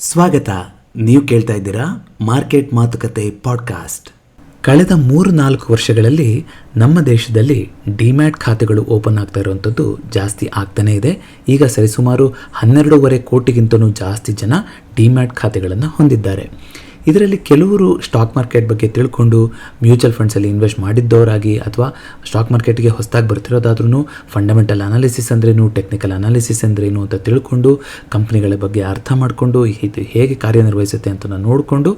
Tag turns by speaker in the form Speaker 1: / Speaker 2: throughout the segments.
Speaker 1: ಸ್ವಾಗತ. ನೀವು ಕೇಳ್ತಾ ಇದ್ದೀರಾ ಮಾರ್ಕೆಟ್ ಮಾತುಕತೆ ಪಾಡ್ಕಾಸ್ಟ್. ಕಳೆದ 3-4 ವರ್ಷಗಳಲ್ಲಿ ನಮ್ಮ ದೇಶದಲ್ಲಿ ಡಿಮ್ಯಾಟ್ ಖಾತೆಗಳು ಓಪನ್ ಆಗ್ತಾ ಇರುವಂಥದ್ದು ಜಾಸ್ತಿ ಆಗ್ತಾನೇ ಇದೆ. ಈಗ ಸರಿಸುಮಾರು 12.5 ಕೋಟಿಗಿಂತಲೂ ಜಾಸ್ತಿ ಜನ ಡಿಮ್ಯಾಟ್ ಖಾತೆಗಳನ್ನು ಹೊಂದಿದ್ದಾರೆ. ಇದರಲ್ಲಿ ಕೆಲವರು ಸ್ಟಾಕ್ ಮಾರ್ಕೆಟ್ ಬಗ್ಗೆ ತಿಳ್ಕೊಂಡು ಮ್ಯೂಚುವಲ್ ಫಂಡ್ಸಲ್ಲಿ ಇನ್ವೆಸ್ಟ್ ಮಾಡಿದ್ದವರಾಗಿ ಅಥವಾ ಸ್ಟಾಕ್ ಮಾರ್ಕೆಟ್ಗೆ ಹೊಸದಾಗಿ ಬರ್ತಿರೋದಾದ್ರೂ ಫಂಡಮೆಂಟಲ್ ಅನಾಲಿಸಿಸ್ ಅಂದ್ರೇನು, ಟೆಕ್ನಿಕಲ್ ಅನಾಲಿಸಿಸ್ ಅಂದ್ರೇನು ಅಂತ ತಿಳ್ಕೊಂಡು ಕಂಪ್ನಿಗಳ ಬಗ್ಗೆ ಅರ್ಥ ಮಾಡಿಕೊಂಡು ಇದು ಹೇಗೆ ಕಾರ್ಯನಿರ್ವಹಿಸುತ್ತೆ ಅಂತ ನೋಡಿಕೊಂಡು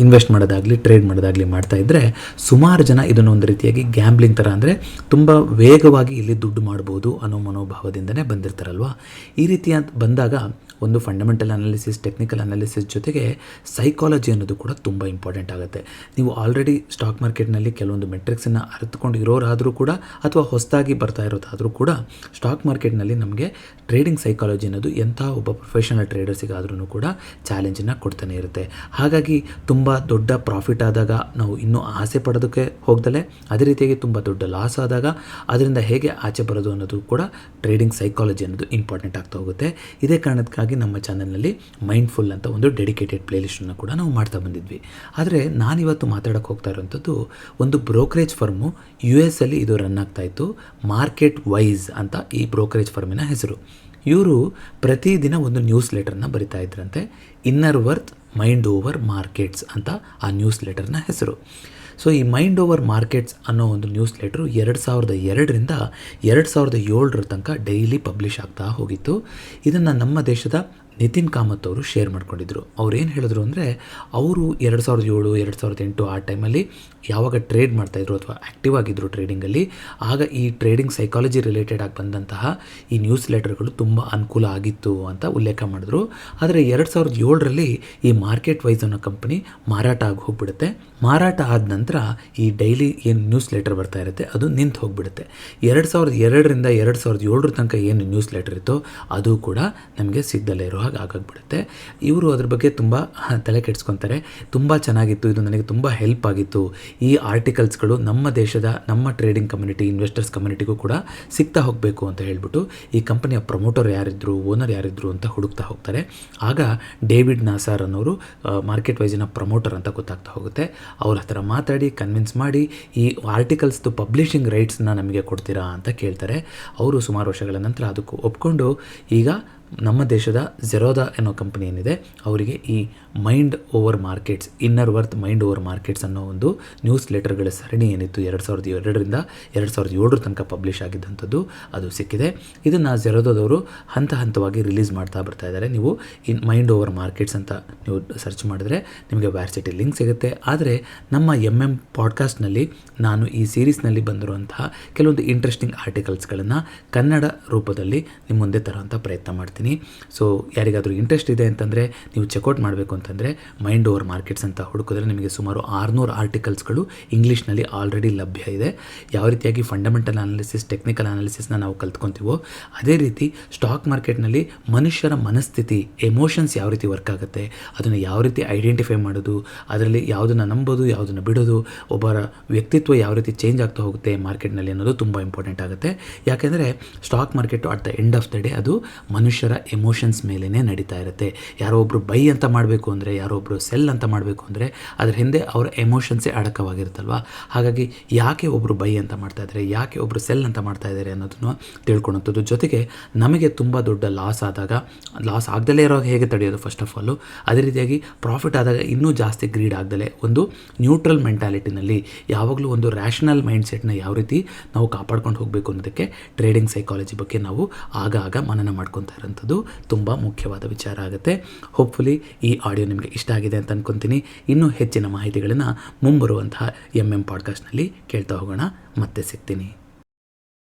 Speaker 1: ಇನ್ವೆಸ್ಟ್ ಮಾಡೋದಾಗಲಿ ಟ್ರೇಡ್ ಮಾಡೋದಾಗಲಿ ಮಾಡ್ತಾ ಇದ್ದರೆ ಸುಮಾರು ಜನ ಇದನ್ನು ಒಂದು ರೀತಿಯಾಗಿ ಗ್ಯಾಂಬ್ಲಿಂಗ್ ಥರ, ಅಂದರೆ ತುಂಬ ವೇಗವಾಗಿ ಇಲ್ಲಿ ದುಡ್ಡು ಮಾಡ್ಬೋದು ಅನ್ನೋ ಮನೋಭಾವದಿಂದನೇ ಬಂದಿರ್ತಾರಲ್ವ. ಈ ರೀತಿ ಬಂದಾಗ ಒಂದು ಫಂಡಮೆಂಟಲ್ ಅನಾಲಿಸಿಸ್, ಟೆಕ್ನಿಕಲ್ ಅನಾಲಿಸಿಸ್ ಜೊತೆಗೆ ಸೈಕಾಲಜಿ ಅನ್ನೋದು ಕೂಡ ತುಂಬ ಇಂಪಾರ್ಟೆಂಟ್ ಆಗುತ್ತೆ. ನೀವು ಆಲ್ರೆಡಿ ಸ್ಟಾಕ್ ಮಾರ್ಕೆಟ್ನಲ್ಲಿ ಕೆಲವೊಂದು ಮೆಟ್ರಿಕ್ಸನ್ನು ಅರಿತುಕೊಂಡು ಇರೋರಾದರೂ ಕೂಡ ಅಥವಾ ಹೊಸದಾಗಿ ಬರ್ತಾ ಇರೋದಾದರೂ ಕೂಡ ಸ್ಟಾಕ್ ಮಾರ್ಕೆಟ್ನಲ್ಲಿ ನಮಗೆ ಟ್ರೇಡಿಂಗ್ ಸೈಕಾಲಜಿ ಅನ್ನೋದು ಎಂಥ ಒಬ್ಬ ಪ್ರೊಫೆಷನಲ್ ಟ್ರೇಡರ್ಸಿಗಾದ್ರೂ ಕೂಡ ಚಾಲೆಂಜನ್ನು ಕೊಡ್ತಾನೆ ಇರುತ್ತೆ. ಹಾಗಾಗಿ ತುಂಬ ದೊಡ್ಡ ಪ್ರಾಫಿಟ್ ಆದಾಗ ನಾವು ಇನ್ನೂ ಆಸೆ ಪಡೋದಕ್ಕೆ ಹೋಗ್ದಲೆ, ಅದೇ ರೀತಿಯಾಗಿ ತುಂಬ ದೊಡ್ಡ ಲಾಸ್ ಆದಾಗ ಅದರಿಂದ ಹೇಗೆ ಆಚೆ ಬರೋದು ಅನ್ನೋದು ಕೂಡ ಟ್ರೇಡಿಂಗ್ ಸೈಕಾಲಜಿ ಅನ್ನೋದು ಇಂಪಾರ್ಟೆಂಟ್ ಆಗ್ತಾ ಹೋಗುತ್ತೆ. ಇದೇ ಕಾರಣಕ್ಕಾಗಿ ನಮ್ಮ ಚಾನಲ್ನಲ್ಲಿ ಮೈಂಡ್ಫುಲ್ ಅಂತ ಒಂದು ಡೆಡಿಕೇಟೆಡ್ ಪ್ಲೇಲಿಸ್ಟನ್ನು ಕೂಡ ನಾವು ಮಾಡ್ತಾ ಬಂದಿದ್ವಿ. ಆದರೆ ನಾನಿವತ್ತು ಮಾತಾಡೋಕ್ಕೆ ಹೋಗ್ತಾ ಇರೋಂಥದ್ದು ಒಂದು ಬ್ರೋಕರೇಜ್ ಫರ್ಮು US ಅಲ್ಲಿ ಇದು ರನ್ ಆಗ್ತಾ ಇತ್ತು. ಮಾರ್ಕೆಟ್ ವೈಸ್ ಅಂತ ಈ ಬ್ರೋಕರೇಜ್ ಫರ್ಮಿನ ಹೆಸರು. ಇವರು ಪ್ರತಿದಿನ ಒಂದು ನ್ಯೂಸ್ ಲೆಟರ್ನ ಬರಿತಾ ಇದ್ರಂತೆ. Inner worth mind over markets ಅಂತ ಆ ನ್ಯೂಸ್ ಲೆಟರ್ನ ಹೆಸರು. ಸೊ ಈ ಮೈಂಡ್ ಓವರ್ ಮಾರ್ಕೆಟ್ಸ್ ಅನ್ನೋ ಒಂದು ನ್ಯೂಸ್ ಲೆಟ್ರು 2002ರಿಂದ 2007 ತನಕ ಡೈಲಿ ಪಬ್ಲಿಷ್ ಆಗ್ತಾ ಹೋಗಿತ್ತು. ಇದನ್ನು ನಮ್ಮ ದೇಶದ ನಿತಿನ್ ಕಾಮತ್ ಅವರು ಶೇರ್ ಮಾಡ್ಕೊಂಡಿದ್ರು. ಅವ್ರು ಏನು ಹೇಳಿದ್ರು ಅಂದರೆ, ಅವರು 2007, 2008 ಆ ಟೈಮಲ್ಲಿ ಯಾವಾಗ ಟ್ರೇಡ್ ಮಾಡ್ತಾಯಿದ್ರು ಅಥವಾ ಆ್ಯಕ್ಟಿವ್ ಆಗಿದ್ದರು ಟ್ರೇಡಿಂಗಲ್ಲಿ, ಆಗ ಈ ಟ್ರೇಡಿಂಗ್ ಸೈಕಾಲಜಿ ರಿಲೇಟೆಡ್ ಆಗಿ ಬಂದಂತಹ ಈ ನ್ಯೂಸ್ ಲೆಟರ್ಗಳು ತುಂಬ ಅನುಕೂಲ ಆಗಿತ್ತು ಅಂತ ಉಲ್ಲೇಖ ಮಾಡಿದ್ರು. ಆದರೆ 2007ರಲ್ಲಿ ಈ ಮಾರ್ಕೆಟ್ ವೈಸ್ ಅನ್ನೋ ಕಂಪನಿ ಮಾರಾಟ ಆಗಿ ಹೋಗ್ಬಿಡುತ್ತೆ. ಮಾರಾಟ ಆದ ನಂತರ ಈ ಡೈಲಿ ಏನು ನ್ಯೂಸ್ ಲೆಟರ್ ಬರ್ತಾ ಇರುತ್ತೆ ಅದು ನಿಂತು ಹೋಗಿಬಿಡುತ್ತೆ. 2002ರಿಂದ 2007 ತನಕ ಏನು ನ್ಯೂಸ್ ಲೆಟರ್ ಇತ್ತೋ ಅದು ಕೂಡ ನಮಗೆ ಸಿಗ್ದಲೇ ಇರೋ ಹಾಗೆ ಆಗಾಗ್ಬಿಡುತ್ತೆ. ಇವರು ಅದ್ರ ಬಗ್ಗೆ ತುಂಬ ತಲೆ ಕೆಡಿಸ್ಕೊತಾರೆ. ತುಂಬ ಚೆನ್ನಾಗಿತ್ತು, ಇದು ನನಗೆ ತುಂಬ ಹೆಲ್ಪ್ ಆಗಿತ್ತು. ಈ ಆರ್ಟಿಕಲ್ಸ್ಗಳು ನಮ್ಮ ದೇಶದ ನಮ್ಮ ಟ್ರೇಡಿಂಗ್ ಕಮ್ಯುನಿಟಿ, ಇನ್ವೆಸ್ಟರ್ಸ್ ಕಮ್ಯುನಿಟಿಗೂ ಕೂಡ ಸಿಗ್ತಾ ಹೋಗಬೇಕು ಅಂತ ಹೇಳ್ಬಿಟ್ಟು ಈ ಕಂಪನಿಯ ಪ್ರಮೋಟರ್ ಯಾರಿದ್ರು, ಓನರ್ ಯಾರಿದ್ರು ಅಂತ ಹುಡುಕ್ತಾ ಹೋಗ್ತಾರೆ. ಆಗ ಡೇವಿಡ್ ನಾಸಾರ್ ಅನ್ನೋರು ಮಾರ್ಕೆಟ್ ವೈಸಿನ ಪ್ರಮೋಟರ್ ಅಂತ ಗೊತ್ತಾಗ್ತಾ ಹೋಗುತ್ತೆ. ಅವ್ರ ಹತ್ರ ಮಾತಾಡಿ ಕನ್ವಿನ್ಸ್ ಮಾಡಿ ಈ ಆರ್ಟಿಕಲ್ಸ್ದು ಪಬ್ಲಿಷಿಂಗ್ ರೈಟ್ಸ್ನ ನಮಗೆ ಕೊಡ್ತೀರಾ ಅಂತ ಕೇಳ್ತಾರೆ. ಅವರು ಸುಮಾರು ವರ್ಷಗಳ ನಂತರ ಅದಕ್ಕೂ ಒಪ್ಕೊಂಡು ಈಗ ನಮ್ಮ ದೇಶದ ಜೆರೋದಾ ಅನ್ನೋ ಕಂಪನಿ ಏನಿದೆ ಅವರಿಗೆ ಈ mind over markets, inner worth mind over markets ಅನ್ನೋ ಒಂದು ನ್ಯೂಸ್ ಲೆಟರ್ಗಳ ಸರಣಿ ಏನಿತ್ತು 2002ರಿಂದ 2007 ತನಕ ಪಬ್ಲಿಷ್ ಆಗಿದ್ದಂಥದ್ದು ಅದು ಸಿಕ್ಕಿದೆ. ಇದನ್ನು ಜೆರೋದಾದವರು ಹಂತ ಹಂತವಾಗಿ ರಿಲೀಸ್ ಮಾಡ್ತಾ ಬರ್ತಾ ಇದ್ದಾರೆ. ನೀವು ಮೈಂಡ್ ಓವರ್ ಮಾರ್ಕೆಟ್ಸ್ ಅಂತ ನೀವು ಸರ್ಚ್ ಮಾಡಿದ್ರೆ ನಿಮಗೆ ವ್ಯಾರ್ಸಿಟಿ ಲಿಂಕ್ ಸಿಗುತ್ತೆ. ಆದರೆ ನಮ್ಮ MM ಪಾಡ್ಕಾಸ್ಟ್ನಲ್ಲಿ ನಾನು ಈ ಸೀರೀಸ್ನಲ್ಲಿ ಬಂದಿರುವಂತಹ ಕೆಲವೊಂದು ಇಂಟ್ರೆಸ್ಟಿಂಗ್ ಆರ್ಟಿಕಲ್ಸ್ಗಳನ್ನು ಕನ್ನಡ ರೂಪದಲ್ಲಿ ನಿಮ್ಮ ಮುಂದೆ ತರುವಂಥ ಪ್ರಯತ್ನ ಮಾಡ್ತೀನಿ. ಸೊ ಯಾರಿಗಾದರೂ ಇಂಟ್ರೆಸ್ಟ್ ಇದೆ ಅಂತಂದರೆ ನೀವು ಚೆಕ್ಔಟ್ ಮಾಡಬೇಕು ಅಂತಂದರೆ ಮೈಂಡ್ ಓವರ್ ಮಾರ್ಕೆಟ್ಸ್ ಅಂತ ಹುಡುಕಿದ್ರೆ ನಿಮಗೆ ಸುಮಾರು 600 ಆರ್ಟಿಕಲ್ಸ್ಗಳು ಇಂಗ್ಲೀಷ್ನಲ್ಲಿ ಆಲ್ರೆಡಿ ಲಭ್ಯ ಇದೆ. ಯಾವ ರೀತಿಯಾಗಿ ಫಂಡಮೆಂಟಲ್ ಅನಾಲಿಸಿಸ್, ಟೆಕ್ನಿಕಲ್ ಅನಾಲಿಸಿಸ್ನ ನಾವು ಕಲ್ತ್ಕೊತೀವೋ ಅದೇ ರೀತಿ ಸ್ಟಾಕ್ ಮಾರ್ಕೆಟ್ನಲ್ಲಿ ಮನುಷ್ಯರ ಮನಸ್ಥಿತಿ, ಎಮೋಷನ್ಸ್ ಯಾವ ರೀತಿ ವರ್ಕ್ ಆಗುತ್ತೆ, ಅದನ್ನು ಯಾವ ರೀತಿ ಐಡೆಂಟಿಫೈ ಮಾಡೋದು, ಅದರಲ್ಲಿ ಯಾವುದನ್ನು ನಂಬೋದು, ಯಾವುದನ್ನು ಬಿಡೋದು, ಒಬ್ಬರ ವ್ಯಕ್ತಿತ್ವ ಯಾವ ರೀತಿ ಚೇಂಜ್ ಆಗ್ತಾ ಹೋಗುತ್ತೆ ಮಾರ್ಕೆಟ್ನಲ್ಲಿ ಅನ್ನೋದು ತುಂಬ ಇಂಪಾರ್ಟೆಂಟ್ ಆಗುತ್ತೆ. ಯಾಕೆಂದರೆ stock market at the end of the day ಅದು ಮನುಷ್ಯರ ಎಮೋಷನ್ಸ್ ಮೇಲೇ ನಡೀತಾ ಇರುತ್ತೆ. ಯಾರೋ ಒಬ್ಬರು ಬೈ ಅಂತ ಮಾಡಬೇಕು ಅಂದರೆ, ಯಾರೋ ಒಬ್ಬರು ಸೆಲ್ ಅಂತ ಮಾಡಬೇಕು ಅಂದರೆ ಅದ್ರ ಹಿಂದೆ ಅವರ ಎಮೋಷನ್ಸೇ ಅಡಕವಾಗಿರುತ್ತಲ್ವ. ಹಾಗಾಗಿ ಯಾಕೆ ಒಬ್ಬರು ಬೈ ಅಂತ ಮಾಡ್ತಾ ಇದ್ದಾರೆ, ಯಾಕೆ ಒಬ್ಬರು ಸೆಲ್ ಅಂತ ಮಾಡ್ತಾ ಇದ್ದಾರೆ ಅನ್ನೋದನ್ನು ತಿಳ್ಕೊಳ್ಳೋಂಥದ್ದು. ಜೊತೆಗೆ ನಮಗೆ ತುಂಬ ದೊಡ್ಡ ಲಾಸ್ ಆದಾಗ, ಲಾಸ್ ಆಗದಲ್ಲೇ ಇರೋ ಹೇಗೆ ತಡೆಯೋದು ಫಸ್ಟ್ ಆಫ್ ಆಲು, ಅದೇ ರೀತಿಯಾಗಿ ಪ್ರಾಫಿಟ್ ಆದಾಗ ಇನ್ನೂ ಜಾಸ್ತಿ ಗ್ರೀಡ್ ಆಗದಲೇ ಒಂದು ನ್ಯೂಟ್ರಲ್ ಮೆಂಟಾಲಿಟಿನಲ್ಲಿ ಯಾವಾಗಲೂ ಒಂದು ರ್ಯಾಷನಲ್ ಮೈಂಡ್ಸೆಟ್ನ ಯಾವ ರೀತಿ ನಾವು ಕಾಪಾಡ್ಕೊಂಡು ಹೋಗಬೇಕು ಅನ್ನೋದಕ್ಕೆ ಟ್ರೇಡಿಂಗ್ ಸೈಕಾಲಜಿ ಬಗ್ಗೆ ನಾವು ಆಗಾಗ ಮನನ ಮಾಡ್ಕೊತಾ ಇರೋಂಥದ್ದು ತುಂಬ ಮುಖ್ಯವಾದ ವಿಚಾರ ಆಗುತ್ತೆ. ಹೋಪ್ಫುಲಿ ಈ ಆಡಿಯೋ ನಿಮಗೆ ಇಷ್ಟ ಆಗಿದೆ ಅಂತ ಅಂದ್ಕೊತೀನಿ. ಇನ್ನೂ ಹೆಚ್ಚಿನ ಮಾಹಿತಿಗಳನ್ನು ಮುಂಬರುವಂತಹ MM ಪಾಡ್ಕಾಸ್ಟ್ನಲ್ಲಿ ಕೇಳ್ತಾ ಹೋಗೋಣ. ಮತ್ತೆ ಸಿಗ್ತೀನಿ.